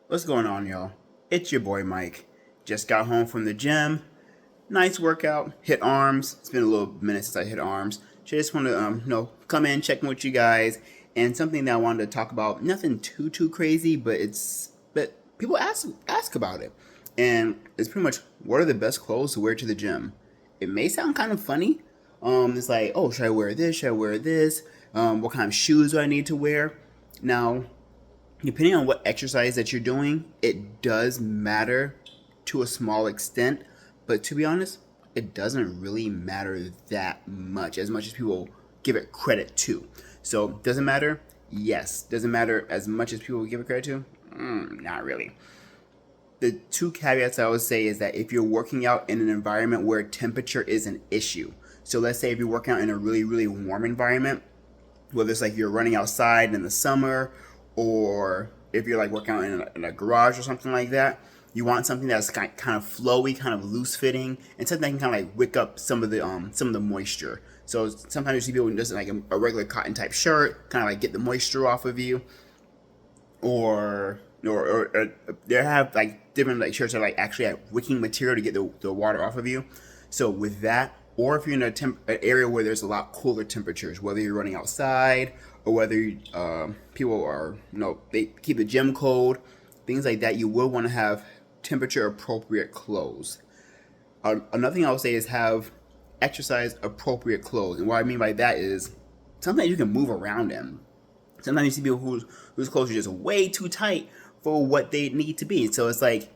What's going on, y'all? It's your boy Mike. Just got home from the gym. Nice workout. Hit arms. It's been a little minute since I hit arms. Just want to come in, check in with you guys, and something that I wanted to talk about. Nothing too crazy, but people ask about it, and it's pretty much what are the best clothes to wear to the gym. It may sound kind of funny. It's like, oh, should I wear this? Should I wear this? What kind of shoes do I need to wear? Now, depending on what exercise that you're doing, it does matter to a small extent. But to be honest, it doesn't really matter that much as people give it credit to. So, does it matter? Yes. Does it matter as much as people give it credit to? Not really. The two caveats I would say is that if you're working out in an environment where temperature is an issue, so let's say if you're working out in a really warm environment, whether it's like you're running outside in the summer or if you're like working out in a garage or something like that, you want something that's kind of flowy, kind of loose fitting, and something that can kind of like wick up some of the moisture. So sometimes you see people just like a regular cotton type shirt, kind of like get the moisture off of you, or they have like different like shirts that are like actually like wicking material to get the water off of you. So with that, or if you're in an area where there's a lot cooler temperatures, whether you're running outside or whether people are they keep the gym cold, things like that, you will want to have temperature appropriate clothes. Another thing I would say is have exercise appropriate clothes, and what I mean by that is something you can move around in. Sometimes you see people whose clothes are just way too tight for what they need to be. So it's like,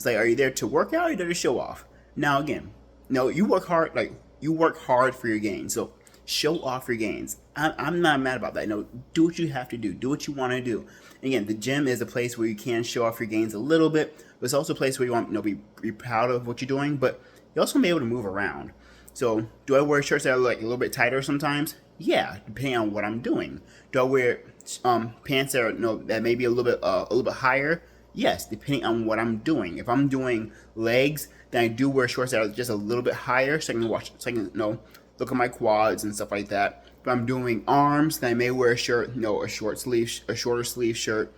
are you there to work out or are you there to show off? Now again, no, you work hard. Like you work hard for your gains. So show off your gains. I'm not mad about that. No, do what you have to do. Do what you want to do. Again, the gym is a place where you can show off your gains a little bit, but it's also a place where you want be proud of what you're doing, but you also want to be able to move around. So do I wear shirts that are like a little bit tighter sometimes? Yeah, depending on what I'm doing. Do I wear pants that are that may be a little bit higher? Yes, depending on what I'm doing. If I'm doing legs, then I do wear shorts that are just a little bit higher, so I can look at my quads and stuff like that. If I'm doing arms, then I may wear a shirt, a shorter sleeve shirt,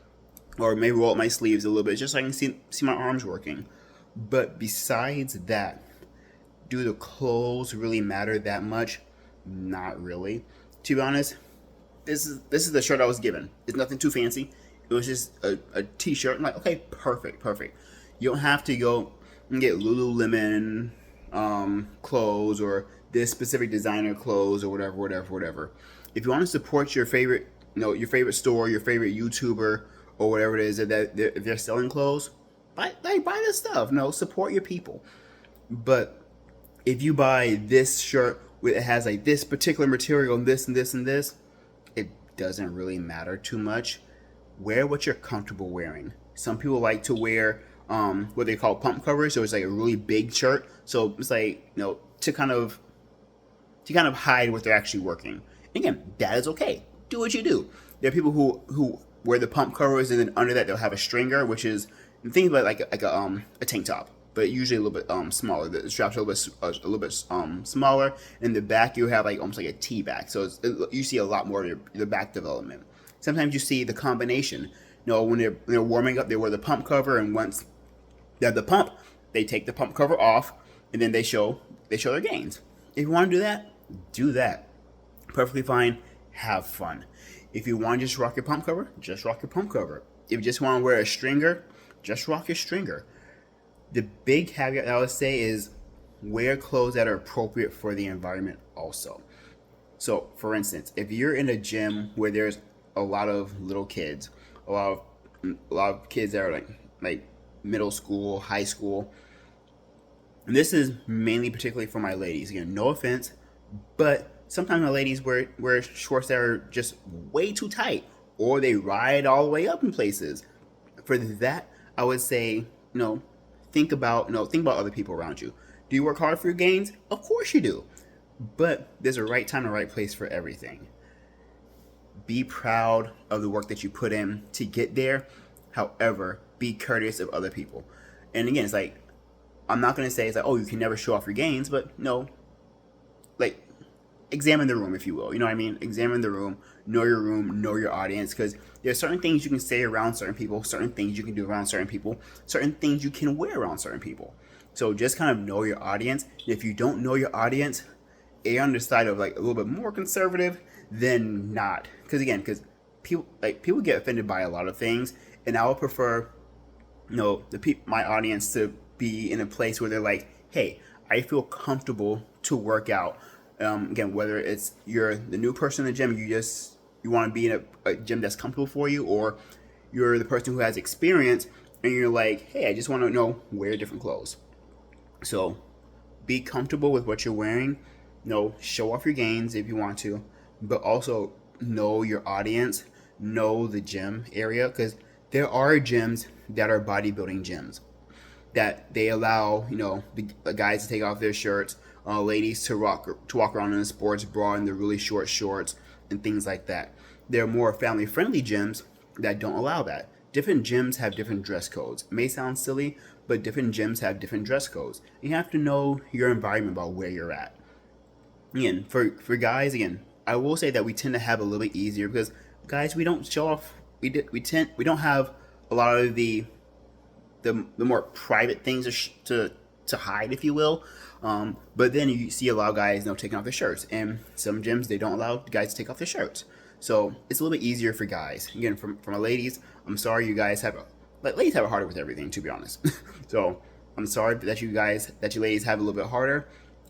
or maybe roll up my sleeves a little bit just so I can see my arms working. But besides that, do the clothes really matter that much? Not really. To be honest, this is the shirt I was given. It's nothing too fancy. It was just a t-shirt. I'm like, okay, perfect. You don't have to go and get Lululemon clothes or this specific designer clothes or whatever. If you want to support your favorite, your favorite store, your favorite YouTuber, or whatever it is if they're selling clothes, buy the stuff. No, support your people. But if you buy this shirt it has like this particular material and this and this and this, it doesn't really matter too much. Wear what you're comfortable wearing. Some people like to wear what they call pump covers, so it's like a really big shirt. So it's like to kind of hide what they're actually working. Again, that is okay. Do what you do. There are people who wear the pump covers and then under that they'll have a stringer, which is think about a tank top, but usually a little bit smaller. The straps are a little bit smaller. In the back, you have like almost like a T back, so you see a lot more of the back development. Sometimes you see the combination. When they're warming up, they wear the pump cover, and once they have the pump, they take the pump cover off, and then they show their gains. If you want to do that, do that. Perfectly fine. Have fun. If you want to just rock your pump cover, just rock your pump cover. If you just want to wear a stringer, just rock your stringer. The big caveat I would say is wear clothes that are appropriate for the environment also. So, for instance, if you're in a gym where there's a lot of little kids, a lot of kids that are like middle school, high school, and this is mainly particularly for my ladies. Again, no offense, but sometimes my ladies wear shorts that are just way too tight, or they ride all the way up in places. For that, I would say, think about other people around you. Do you work hard for your gains? Of course you do. But there's a right time and right place for everything. Be proud of the work that you put in to get there. However, be courteous of other people. And again, it's like, I'm not going to say it's like, oh, you can never show off your gains, but no, examine the room, if you will. You know what I mean? Examine the room, know your audience, because There's certain things you can say around certain people, certain things you can do around certain people, certain things you can wear around certain people. So just kind of know your audience. If you don't know your audience, err on the side of like a little bit more conservative than not. Because people get offended by a lot of things, and I would prefer my audience to be in a place where they're like, hey, I feel comfortable to work out. Again, whether it's you're the new person in the gym, you want to be in a gym that's comfortable for you, or you're the person who has experience and you're like, hey, I just want to wear different clothes. So be comfortable with what you're wearing. Show off your gains if you want to, but also know your audience, know the gym area, because there are gyms that are bodybuilding gyms that they allow the guys to take off their shirts, ladies to walk around in a sports bra and the really short shorts and things like that. There are more family friendly gyms that don't allow that. Different gyms have different dress codes. It may sound silly, but different gyms have different dress codes. You have to know your environment about where you're at. Again, for guys, I will say that we tend to have a little bit easier because guys, we don't show off. We don't have a lot of the more private things to hide, if you will. But then you see a lot of guys taking off their shirts, and some gyms they don't allow guys to take off their shirts. So it's a little bit easier for guys. Again, from our ladies, I'm sorry you guys ladies have it harder with everything, to be honest. So I'm sorry that you ladies have a little bit harder.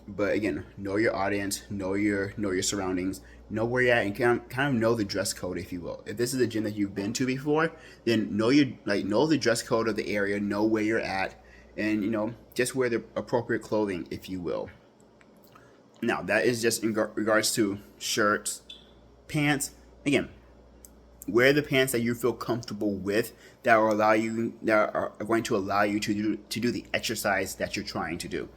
But again, know your audience, know your surroundings, know where you're at, and kind of know the dress code, if you will. If this is a gym that you've been to before, then know the dress code of the area, know where you're at, and just wear the appropriate clothing, if you will. Now that is just in regards to shirts, pants. Again, wear the pants that you feel comfortable with that are going to allow you to do the exercise that you're trying to do.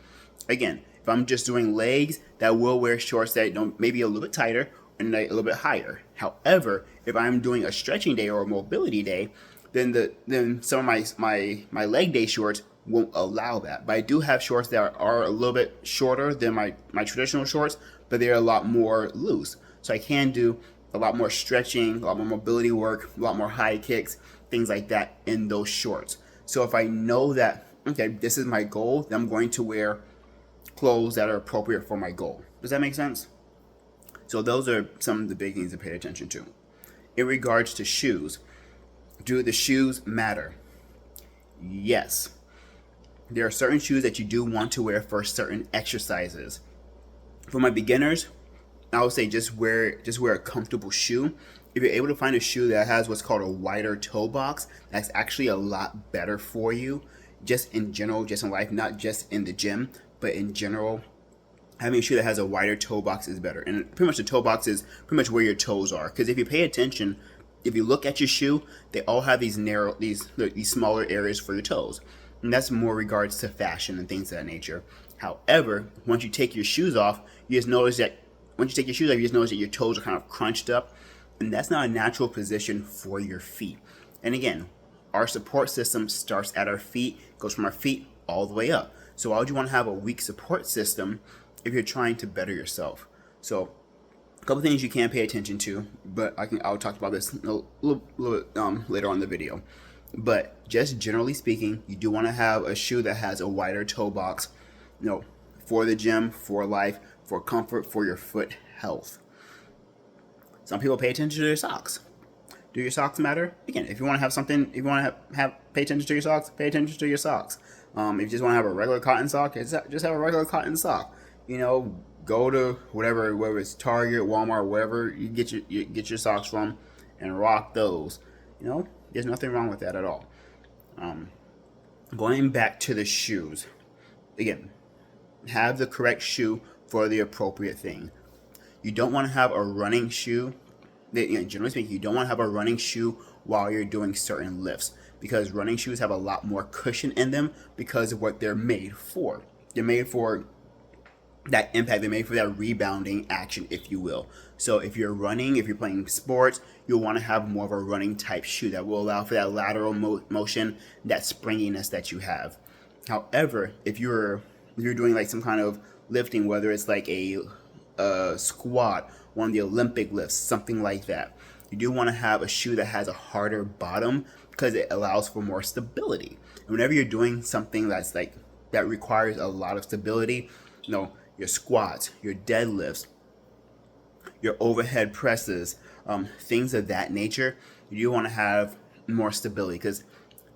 Again, if I'm just doing legs, that will wear shorts that maybe a little bit tighter and a little bit higher. However, if I'm doing a stretching day or a mobility day, then some of my leg day shorts won't allow that. But I do have shorts that are a little bit shorter than my traditional shorts, but they're a lot more loose. So I can do a lot more stretching, a lot more mobility work, a lot more high kicks, things like that in those shorts. So if I know that, okay, this is my goal, then I'm going to wear clothes that are appropriate for my goal. Does that make sense? So those are some of the big things to pay attention to. In regards to shoes, do the shoes matter? Yes. There are certain shoes that you do want to wear for certain exercises. For my beginners, I would say just wear a comfortable shoe. If you're able to find a shoe that has what's called a wider toe box, that's actually a lot better for you, just in general, just in life, not just in the gym, but in general. Having a shoe that has a wider toe box is better. And pretty much the toe box is pretty much where your toes are. Because if you pay attention, if you look at your shoe, they all have these smaller areas for your toes. And that's more regards to fashion and things of that nature. However, once you take your shoes off, you just notice that your toes are kind of crunched up, and that's not a natural position for your feet. And again, our support system starts at our feet, goes from our feet all the way up. So why would you want to have a weak support system if you're trying to better yourself? So a couple things you can pay attention to, but I'll talk about this a little bit later on in the video. But just generally speaking, you do want to have a shoe that has a wider toe box, for the gym, for life, for comfort, for your foot health. Some people pay attention to their socks. Do your socks matter? Again, if you want to have something, if you want to pay attention to your socks, pay attention to your socks. If you just want to have a regular cotton sock, just have a regular cotton sock. Go to whether it's Target, Walmart, wherever you get your socks from, and rock those. There's nothing wrong with that at all. Going back to the shoes, again, have the correct shoe for the appropriate thing. You don't want to have a running shoe. Generally speaking, you don't want to have a running shoe while you're doing certain lifts, because running shoes have a lot more cushion in them because of what they're made for. They're made for that impact. They're made for that rebounding action, if you will. So if you're running, if you're playing sports, you'll want to have more of a running type shoe that will allow for that lateral motion, that springiness that you have. However, if you're doing like some kind of lifting, whether it's like a squat, one of the Olympic lifts, something like that, you do want to have a shoe that has a harder bottom because it allows for more stability. And whenever you're doing something that's like that requires a lot of stability, your squats, your deadlifts, your overhead presses, things of that nature, you do want to have more stability. Because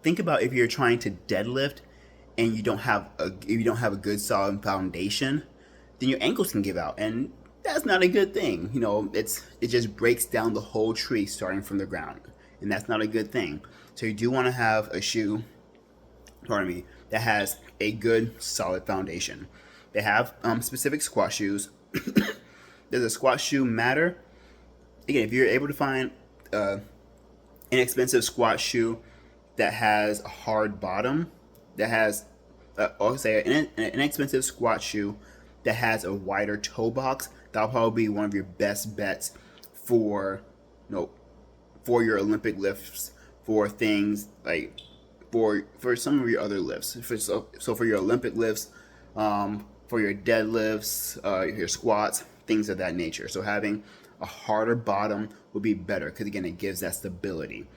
think about if you're trying to deadlift and you don't have a good solid foundation, then your ankles can give out, and that's not a good thing. It just breaks down the whole tree starting from the ground, and that's not a good thing. So you do want to have a shoe, that has a good solid foundation. They have specific squat shoes. Does a squat shoe matter? Again, if you're able to find an inexpensive squat shoe that has a hard bottom, that has, I'll say, an inexpensive squat shoe that has a wider toe box, that'll probably be one of your best bets for, for your Olympic lifts, for things like for some of your other lifts. So for your Olympic lifts, for your deadlifts, your squats, things of that nature. So having a harder bottom would be better because again, it gives that stability.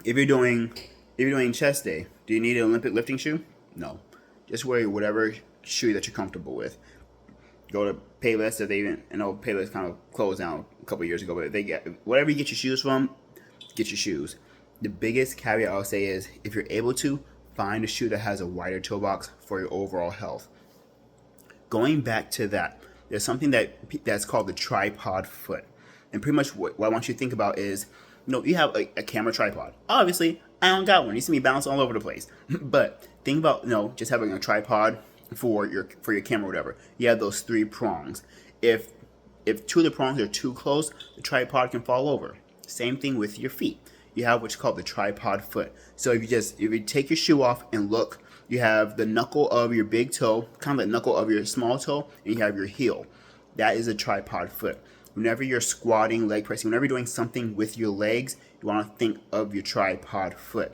If you're doing chest day, do you need an Olympic lifting shoe? No, just wear whatever shoe that you're comfortable with. Go to Payless. I know Payless kind of closed down a couple years ago, but they get whatever you get your shoes from, get your shoes. The biggest caveat I'll say is if you're able to, find a shoe that has a wider toe box for your overall health. Going back to that, there's something that's called the tripod foot. And pretty much what I want you to think about is, you have a camera tripod. Obviously, I don't got one. You see me bounce all over the place. But think about, just having a tripod for your camera or whatever. You have those 3 prongs. If 2 of the prongs are too close, the tripod can fall over. Same thing with your feet. You have what's called the tripod foot. So if you take your shoe off and look, you have the knuckle of your big toe, kind of the knuckle of your small toe, and you have your heel. That is a tripod foot. Whenever you're squatting, leg pressing, whenever you're doing something with your legs, you want to think of your tripod foot.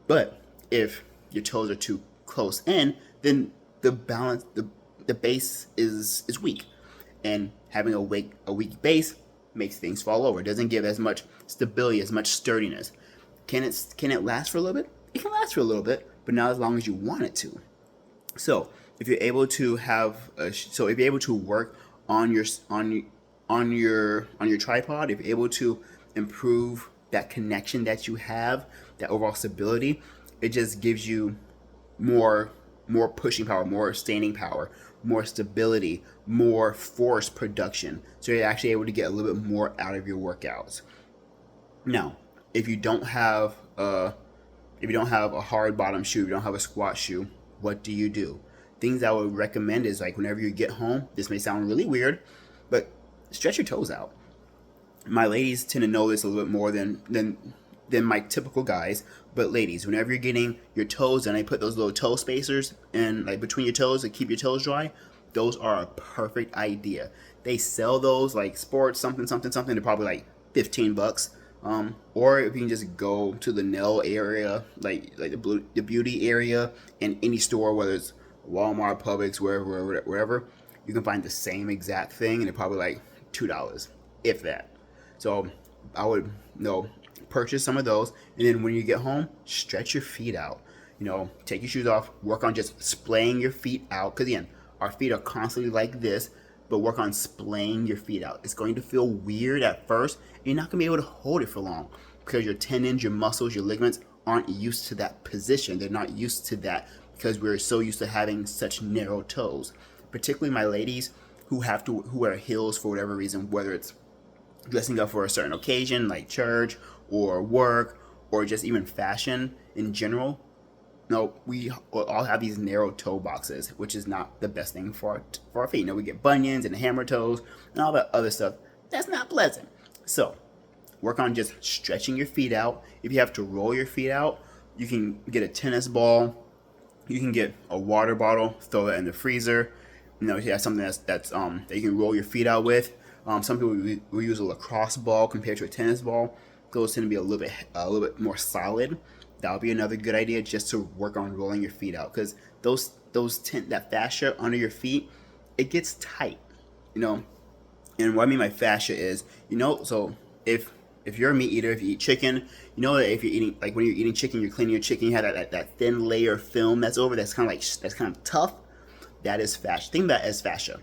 But if your toes are too close in, then the balance, the base is weak. And having a weak base makes things fall over. It doesn't give as much stability, as much sturdiness. Can it last for a little bit? It can last for a little bit, but not as long as you want it to. So if you're able to work on your tripod, if you're able to improve that connection that you have, that overall stability, it just gives you more pushing power, more staining power, more stability, more force production. So you're actually able to get a little bit more out of your workouts. Now, if you don't have a hard bottom shoe, if you don't have a squat shoe, what do you do? Things I would recommend is like whenever you get home, this may sound really weird, but stretch your toes out. My ladies tend to know this a little bit more than my typical guys. But ladies, whenever you're getting your toes done, I put those little toe spacers in like between your toes to keep your toes dry. Those are a perfect idea. They sell those like sports something. They're probably like $15. Or if you can just go to the nail area, like the beauty area in any store, whether it's Walmart, Publix, wherever, you can find the same exact thing, and they're probably like $2, if that. So I would purchase some of those, and then when you get home, stretch your feet out. Take your shoes off, work on just splaying your feet out, because again, our feet are constantly like this, but work on splaying your feet out. It's going to feel weird at first, and you're not going to be able to hold it for long because your tendons, your muscles, your ligaments aren't used to that position. They're not used to that because we're so used to having such narrow toes. Particularly my ladies who wear heels for whatever reason, whether it's dressing up for a certain occasion like church or work or just even fashion in general. We all have these narrow toe boxes, which is not the best thing for our feet. We get bunions and hammer toes and all that other stuff. That's not pleasant. So work on just stretching your feet out. If you have to roll your feet out, you can get a tennis ball. You can get a water bottle, throw that in the freezer. If you have something that you can roll your feet out with. Some people will use a lacrosse ball compared to a tennis ball. Those tend to be a little bit more solid. That would be another good idea, just to work on rolling your feet out, because that fascia under your feet, it gets tight, And what I mean by fascia is, so if you're a meat eater, if you eat chicken, you know that if you're eating, like when you're eating chicken, you're cleaning your chicken, you have that thin layer of film that's over, that's kind of tough. That is fascia. Think about it as fascia.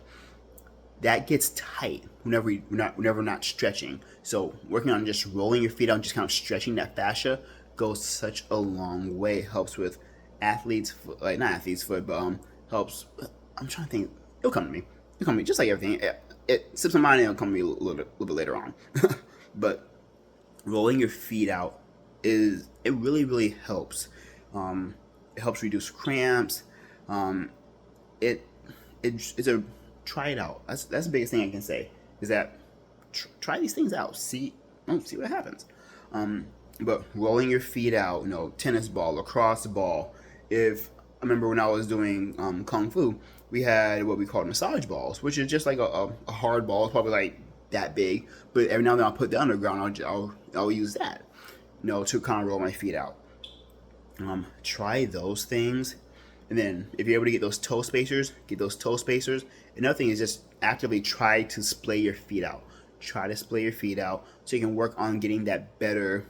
That gets tight whenever we're not stretching. So working on just rolling your feet out, and just kind of stretching that fascia goes such a long way. It helps with athlete's foot, like not athlete's foot, but helps. I'm trying to think. It'll come to me. It'll come to me just like everything. It slips my mind, and it'll come to me a little bit later on. But rolling your feet out it really helps. It helps reduce cramps. It's a try it out. That's the biggest thing I can say is that try these things out. See what happens. But rolling your feet out, tennis ball, lacrosse ball. If I remember when I was doing kung fu, we had what we called massage balls, which is just like a hard ball. It's probably like that big, but every now and then I'll put that on the ground. I'll use that, to kind of roll my feet out. Try those things, and then if you're able to get those toe spacers, get those toe spacers. Another thing is just actively try to splay your feet out. Try to splay your feet out so you can work on getting that better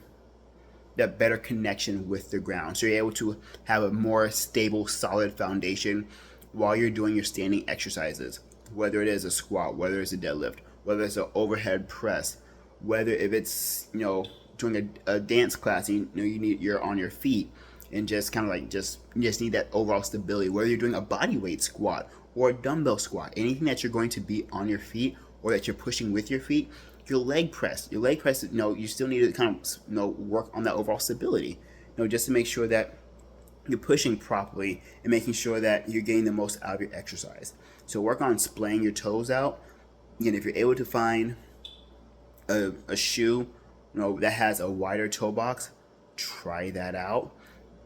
connection with the ground. So you're able to have a more stable, solid foundation while you're doing your standing exercises. Whether it is a squat, whether it's a deadlift, whether it's an overhead press, whether if it's doing a dance class, you're on your feet and just kind of like you just need that overall stability. Whether you're doing a body weight squat or a dumbbell squat, anything that you're going to be on your feet or that you're pushing with your feet, your leg press, you still need to kind of work on that overall stability, just to make sure that you're pushing properly and making sure that you're getting the most out of your exercise. So work on splaying your toes out. Again, if you're able to find a shoe, that has a wider toe box, try that out.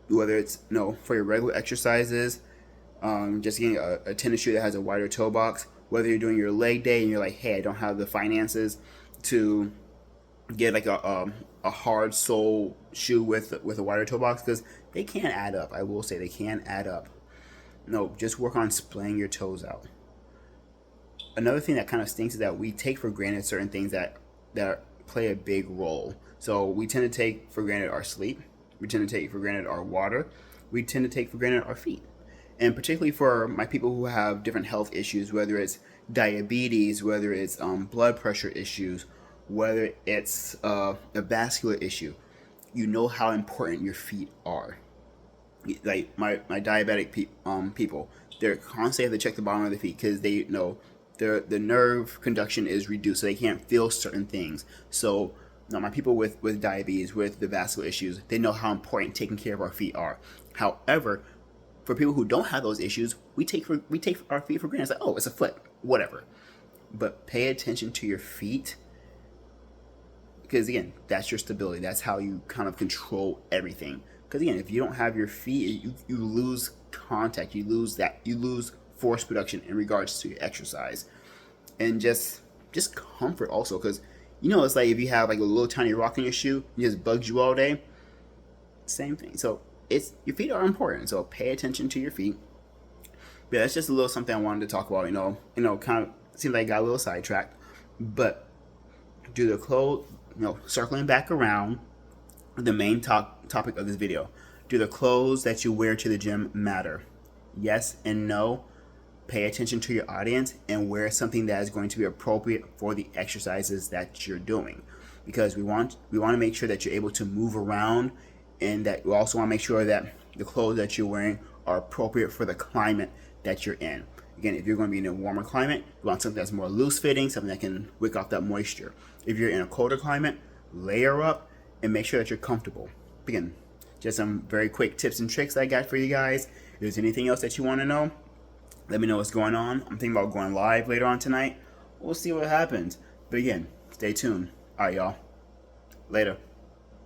Whether it's for your regular exercises, just getting a tennis shoe that has a wider toe box. Whether you're doing your leg day and you're like, hey, I don't have the finances to get like a hard sole shoe with a wider toe box, because they can add up. I will say they can add up. Just work on splaying your toes out. Another thing that kind of stinks is that we take for granted certain things that play a big role. So we tend to take for granted our sleep. We tend to take for granted our water. We tend to take for granted our feet. And particularly for my people who have different health issues, whether it's diabetes, whether it's blood pressure issues, whether it's a vascular issue, how important your feet are. Like my diabetic people, they're constantly have to check the bottom of their feet because they the nerve conduction is reduced, so they can't feel certain things. So my people with diabetes, with the vascular issues, they know how important taking care of our feet are. However, for people who don't have those issues, we take our feet for granted. It's like, oh, it's a foot, whatever. But pay attention to your feet, because again, that's your stability. That's how you kind of control everything. Because again, if you don't have your feet, you lose contact. You lose force production in regards to your exercise, and just comfort also. Because it's like if you have like a little tiny rock in your shoe, it just bugs you all day. Same thing. So your feet are important. So pay attention to your feet. But that's just a little something I wanted to talk about. Kind of seems like I got a little sidetracked, but do the clothes. Circling back around the main topic of this video. Do the clothes that you wear to the gym matter? Yes and no. Pay attention to your audience and wear something that is going to be appropriate for the exercises that you're doing, because we want to make sure that you're able to move around, and that we also want to make sure that the clothes that you're wearing are appropriate for the climate that you're in. Again, if you're going to be in a warmer climate, you want something that's more loose fitting, something that can wick off that moisture. If you're in a colder climate, layer up and make sure that you're comfortable. Again, just some very quick tips and tricks I got for you guys. If there's anything else that you want to know, let me know what's going on. I'm thinking about going live later on tonight. We'll see what happens. But again, stay tuned. All right, y'all. Later.